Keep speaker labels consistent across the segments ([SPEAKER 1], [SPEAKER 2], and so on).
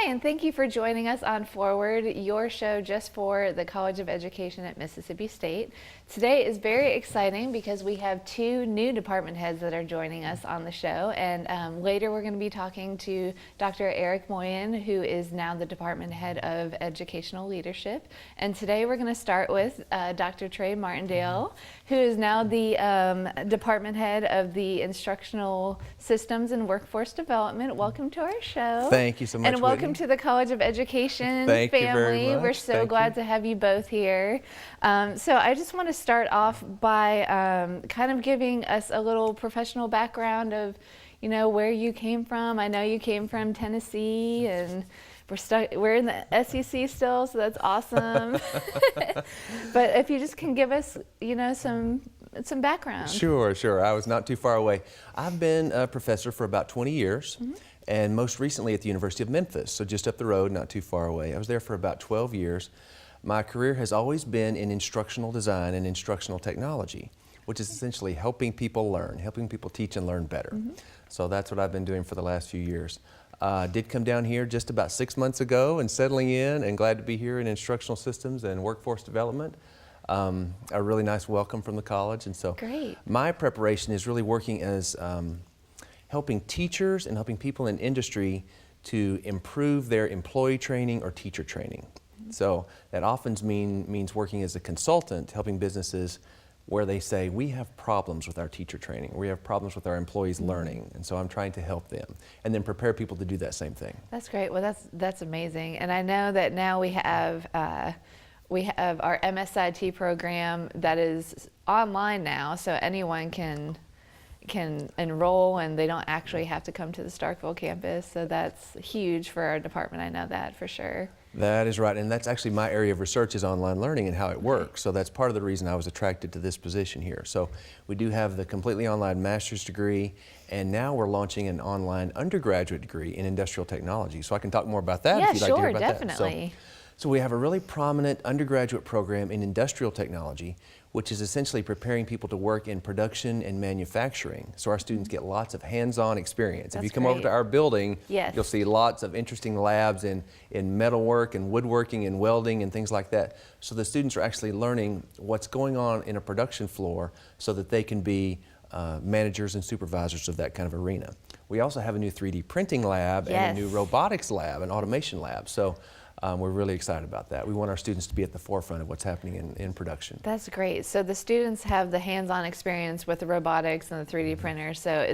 [SPEAKER 1] and thank you for joining us on Forward, your show just for the College of Education at Mississippi State. Today is very exciting because we have two new department heads that are joining us on the show, and later we're going to be talking to Dr. Eric Moyen, who is now the department head of educational leadership. And today we're going to start with Dr. Trey Martindale, who is now the department head of the Instructional Systems and Workforce Development. Welcome to our show.
[SPEAKER 2] Thank you so much,
[SPEAKER 1] and welcome
[SPEAKER 2] Whitney.
[SPEAKER 1] to the College of Education
[SPEAKER 2] Thank
[SPEAKER 1] family.
[SPEAKER 2] you very much.
[SPEAKER 1] We're so glad to have you both here. So I just want to start off by kind of giving us a little professional background of, you know, where you came from. I know you came from Tennessee, and we're in the SEC still, so that's awesome. But if you just can give us, you know, some background.
[SPEAKER 2] Sure. I was not too far away. I've been a professor for about 20 years, and most recently at the University of Memphis, so just up the road, not too far away. I was there for about 12 years. My career has always been in instructional design and instructional technology, which is essentially helping people learn, helping people teach and learn better. So that's what I've been doing for the last few years. Did come down here just about 6 months ago and settling in, and glad to be here in instructional systems and workforce development. A really nice welcome from the college, and so
[SPEAKER 1] Great.
[SPEAKER 2] My preparation is really working as helping teachers and helping people in industry to improve their employee training or teacher training. So that often means working as a consultant, helping businesses where they say, we have problems with our teacher training, we have problems with our employees learning, and so I'm trying to help them, and then prepare people to do that same thing.
[SPEAKER 1] That's great. Well, that's amazing. And I know that now we have our MSIT program that is online now, so anyone can enroll, and they don't actually have to come to the Starkville campus. So that's huge for our department. I know that for sure.
[SPEAKER 2] That is right, and that's actually my area of research, is online learning and how it works. So that's part of the reason I was attracted to this position here. So we do have the completely online master's degree, and now we're launching an online undergraduate degree in industrial technology. So I can talk more about that if you'd like to hear about
[SPEAKER 1] definitely.
[SPEAKER 2] that. So we have a really prominent undergraduate program in industrial technology, which is essentially preparing people to work in production and manufacturing. So our students get lots of hands-on experience. If you come over to our building, you'll see lots of interesting labs in metalwork and woodworking and welding and things like that. So the students are actually learning what's going on in a production floor so that they can be managers and supervisors of that kind of arena. We also have a new 3D printing lab and a new robotics lab and automation lab. So we're really excited about that. We want our students to be at the forefront of what's happening in production.
[SPEAKER 1] That's great. So the students have the hands-on experience with the robotics and the 3D printer. So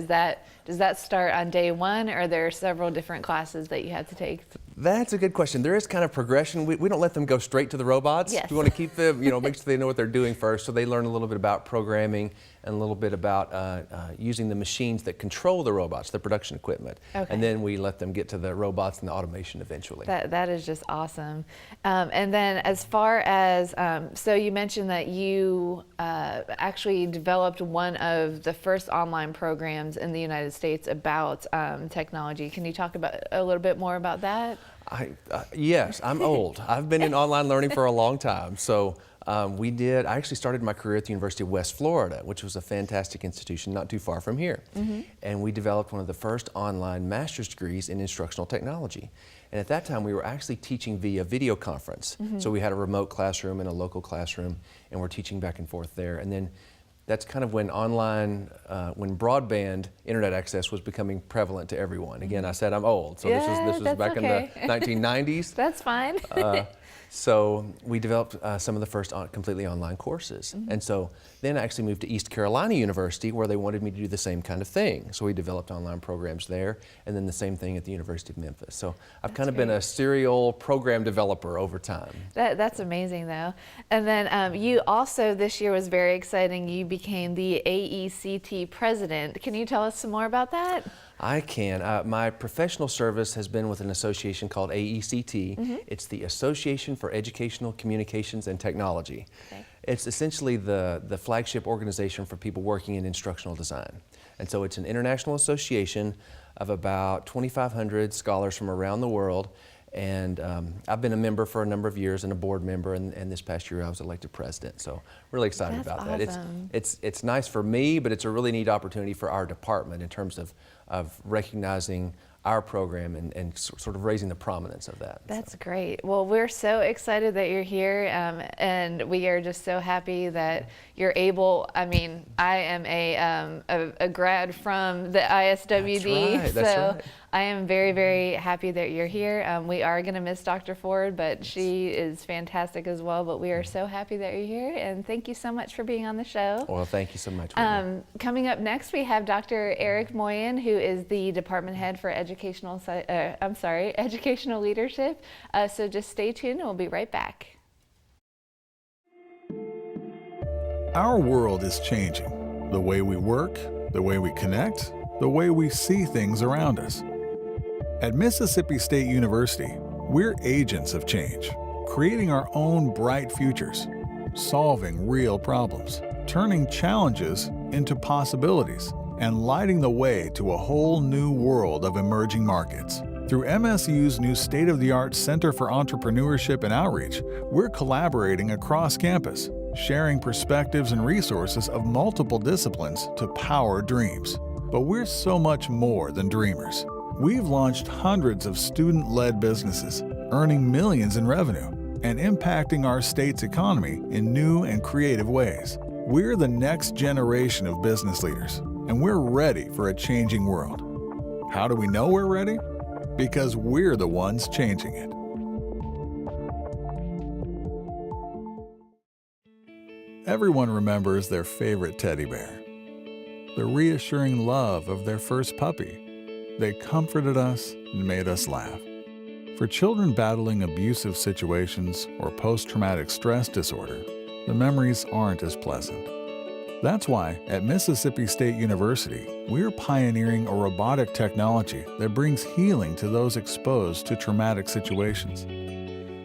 [SPEAKER 1] does that start on day one, or are there several different classes that you have to take?
[SPEAKER 2] That's a good question. There is kind of progression. We don't let them go straight to the robots.
[SPEAKER 1] Yes.
[SPEAKER 2] We want to keep them, make sure they know what they're doing first, so they learn a little bit about programming and a little bit about using the machines that control the robots, the production equipment.
[SPEAKER 1] Okay.
[SPEAKER 2] And then we let them get to the robots and the automation eventually.
[SPEAKER 1] That is just awesome. And then as far as, so you mentioned that you actually developed one of the first online programs in the United States about technology. Can you talk about a little bit more about that?
[SPEAKER 2] Yes, I'm old. I've been in online learning for a long time. So I actually started my career at the University of West Florida, which was a fantastic institution not too far from here. And we developed one of the first online master's degrees in instructional technology. And at that time, we were actually teaching via video conference. So we had a remote classroom and a local classroom, and we're teaching back and forth there. And then that's kind of when when broadband internet access was becoming prevalent to everyone. Again, I said I'm old, so this was back in the 1990s.
[SPEAKER 1] That's fine.
[SPEAKER 2] So we developed some of the first completely online courses. And so then I actually moved to East Carolina University, where they wanted me to do the same kind of thing. So we developed online programs there, and then the same thing at the University of Memphis. So I've kind of been a serial program developer over time.
[SPEAKER 1] That's amazing, though. And then you also, this year was very exciting, you became the AECT president. Can you tell us some more about that?
[SPEAKER 2] I can. My professional service has been with an association called AECT. It's the Association for Educational Communications and Technology. Okay. It's essentially the flagship organization for people working in instructional design. And so it's an international association of about 2,500 scholars from around the world. And I've been a member for a number of years and a board member, and this past year I was elected president. So really excited about that. It's nice for me, but it's a really neat opportunity for our department in terms of recognizing our program and sort of raising the prominence of that.
[SPEAKER 1] That's great. Well, we're so excited that you're here, and we are just so happy that you're able. I mean, I am a grad from the ISWD,
[SPEAKER 2] That's
[SPEAKER 1] so
[SPEAKER 2] right.
[SPEAKER 1] I am very, very happy that you're here. We are going to miss Dr. Ford, but she is fantastic as well. But we are so happy that you're here, and thank you so much for being on the show.
[SPEAKER 2] Well, thank you so much.
[SPEAKER 1] Coming up next, we have Dr. Eric Moyen, who is the department head for educational leadership. So just stay tuned, and we'll be right back.
[SPEAKER 3] Our world is changing. The way we work, the way we connect, the way we see things around us. At Mississippi State University, we're agents of change, creating our own bright futures, solving real problems, turning challenges into possibilities, and lighting the way to a whole new world of emerging markets. Through MSU's new state-of-the-art Center for Entrepreneurship and Outreach, we're collaborating across campus, sharing perspectives and resources of multiple disciplines to power dreams. But we're so much more than dreamers. We've launched hundreds of student-led businesses, earning millions in revenue, and impacting our state's economy in new and creative ways. We're the next generation of business leaders, and we're ready for a changing world. How do we know we're ready? Because we're the ones changing it. Everyone remembers their favorite teddy bear, the reassuring love of their first puppy. They comforted us and made us laugh. For children battling abusive situations or post-traumatic stress disorder, the memories aren't as pleasant. That's why at Mississippi State University, we're pioneering a robotic technology that brings healing to those exposed to traumatic situations.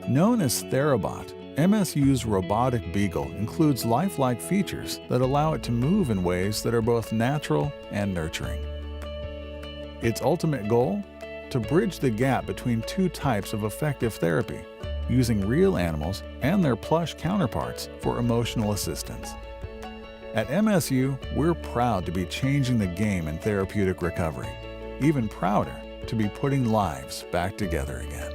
[SPEAKER 3] Known as Therabot, MSU's robotic beagle includes lifelike features that allow it to move in ways that are both natural and nurturing. Its ultimate goal? To bridge the gap between two types of effective therapy, using real animals and their plush counterparts for emotional assistance. At MSU, we're proud to be changing the game in therapeutic recovery. Even prouder to be putting lives back together again.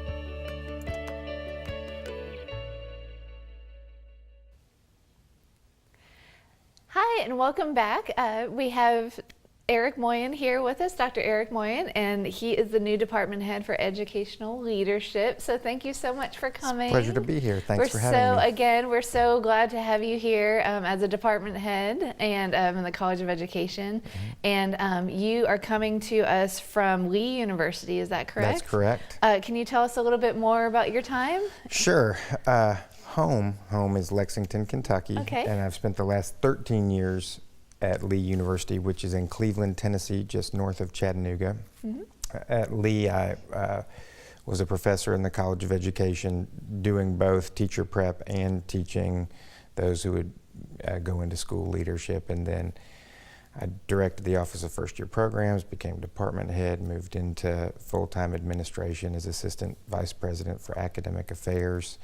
[SPEAKER 1] Hi, and welcome back. We have Eric Moyen here with us, Dr. Eric Moyen, and he is the new department head for educational leadership. So thank you so much for coming.
[SPEAKER 4] It's a pleasure to be here. Thanks for having me.
[SPEAKER 1] Again, we're so glad to have you here as a department head and in the College of Education. Mm-hmm. And you are coming to us from Lee University, is that correct?
[SPEAKER 4] That's correct.
[SPEAKER 1] Can you tell us a little bit more about your time?
[SPEAKER 4] Sure. Home is Lexington, Kentucky.
[SPEAKER 1] Okay.
[SPEAKER 4] And I've spent the last 13 years at Lee University, which is in Cleveland, Tennessee, just north of Chattanooga. Mm-hmm. At Lee, I was a professor in the College of Education, doing both teacher prep and teaching those who would go into school leadership. And then I directed the Office of First Year Programs, became department head, moved into full-time administration as assistant vice president for academic affairs.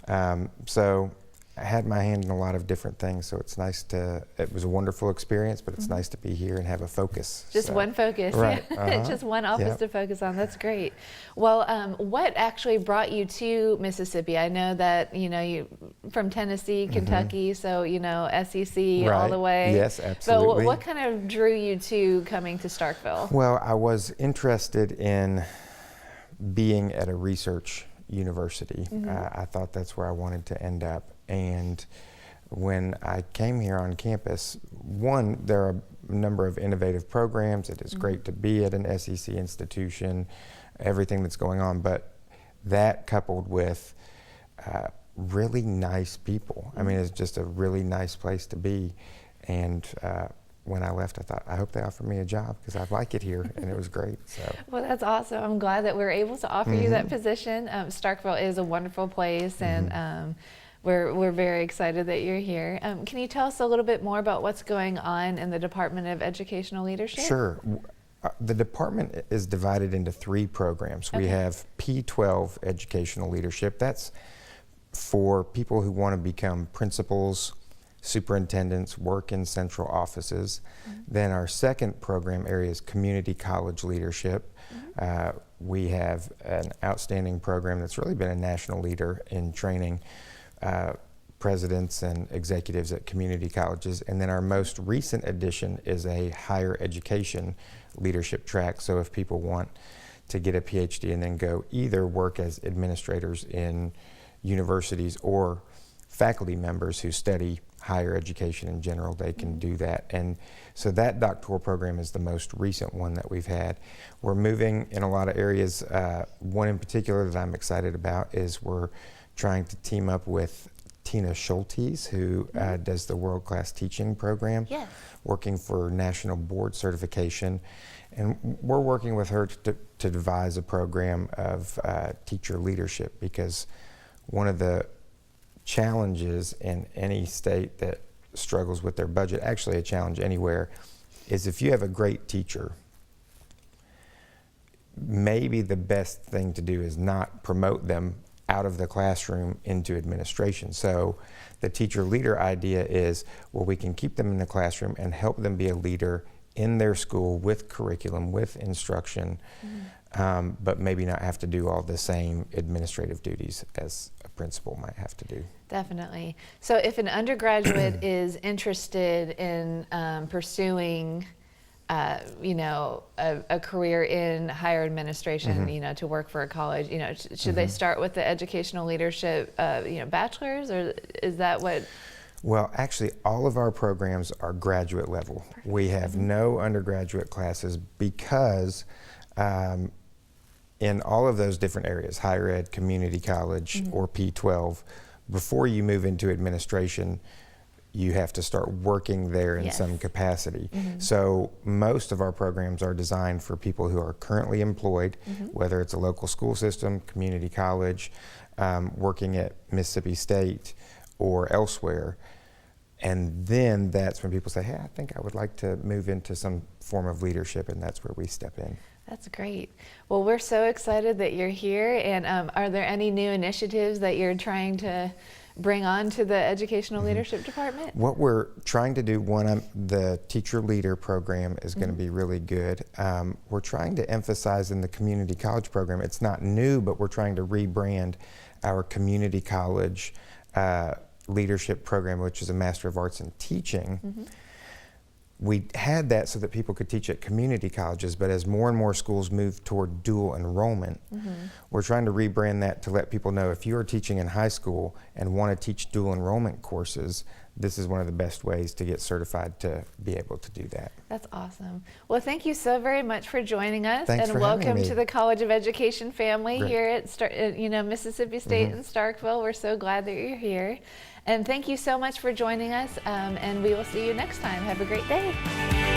[SPEAKER 4] Mm-hmm. So I had my hand in a lot of different things, so it was a wonderful experience, but it's mm-hmm. nice to be here and have a focus.
[SPEAKER 1] Just one focus.
[SPEAKER 4] Right.
[SPEAKER 1] Just one office to focus on. That's great. Well, what actually brought you to Mississippi? I know that, you from Tennessee, Kentucky, mm-hmm. so, SEC
[SPEAKER 4] right.
[SPEAKER 1] all the way.
[SPEAKER 4] Yes, absolutely.
[SPEAKER 1] But what kind of drew you to coming to Starkville?
[SPEAKER 4] Well, I was interested in being at a research university. Mm-hmm. I thought that's where I wanted to end up. And when I came here on campus, one, there are a number of innovative programs. It is mm-hmm. great to be at an SEC institution, everything that's going on, but that coupled with really nice people. Mm-hmm. I mean, it's just a really nice place to be. And when I left, I thought, I hope they offer me a job because I like it here, and it was great. So. Well,
[SPEAKER 1] that's awesome. I'm glad that we were able to offer mm-hmm. you that position. Starkville is a wonderful place, mm-hmm. and we're very excited that you're here. Can you tell us a little bit more about what's going on in the Department of Educational Leadership?
[SPEAKER 4] Sure. The department is divided into 3 programs. Okay. We have P12 Educational Leadership. That's for people who want to become principals, superintendents work in central offices. Then our second program area is community college leadership. We have an outstanding program that's really been a national leader in training presidents and executives at community colleges. And then our most recent addition is a higher education leadership track. So if people want to get a PhD and then go either work as administrators in universities or faculty members who study higher education in general, they can do that. And so that doctoral program is the most recent one that we've had. We're moving in a lot of areas. One in particular that I'm excited about is we're trying to team up with Tina Schultes, who does the World Class Teaching Program, working for National Board Certification. And we're working with her to devise a program of teacher leadership, because one of the challenges in any state that struggles with their budget, actually a challenge anywhere, is if you have a great teacher, maybe the best thing to do is not promote them out of the classroom into administration. So the teacher leader idea is, well, we can keep them in the classroom and help them be a leader in their school with curriculum, with instruction, but maybe not have to do all the same administrative duties as a principal might have to do.
[SPEAKER 1] Definitely. So if an undergraduate is interested in pursuing a career in higher administration, to work for a college, should they start with the educational leadership, bachelor's, or is that what?
[SPEAKER 4] Well, actually, all of our programs are graduate level. We have no undergraduate classes because in all of those different areas, higher ed, community college, or P12, before you move into administration, you have to start working there in some capacity. So most of our programs are designed for people who are currently employed, whether it's a local school system, community college, working at Mississippi State or elsewhere. And then that's when people say, hey, I think I would like to move into some form of leadership, and that's where we step in.
[SPEAKER 1] That's great. Well, we're so excited that you're here. And are there any new initiatives that you're trying to bring on to the Educational Leadership Department?
[SPEAKER 4] What we're trying to do, the Teacher Leader program is going to be really good. We're trying to emphasize in the community college program, it's not new, but we're trying to rebrand our community college leadership program, which is a Master of Arts in Teaching. We had that so that people could teach at community colleges, but as more and more schools move toward dual enrollment, we're trying to rebrand that to let people know if you are teaching in high school and want to teach dual enrollment courses, this is one of the best ways to get certified to be able to do that.
[SPEAKER 1] That's awesome. Well, thank you so very much for joining us.
[SPEAKER 4] Thanks
[SPEAKER 1] and
[SPEAKER 4] for having
[SPEAKER 1] welcome
[SPEAKER 4] me.
[SPEAKER 1] to the College of Education family
[SPEAKER 4] Great.
[SPEAKER 1] here at Mississippi State in Starkville. We're so glad that you're here. And thank you so much for joining us, and we will see you next time. Have a great day.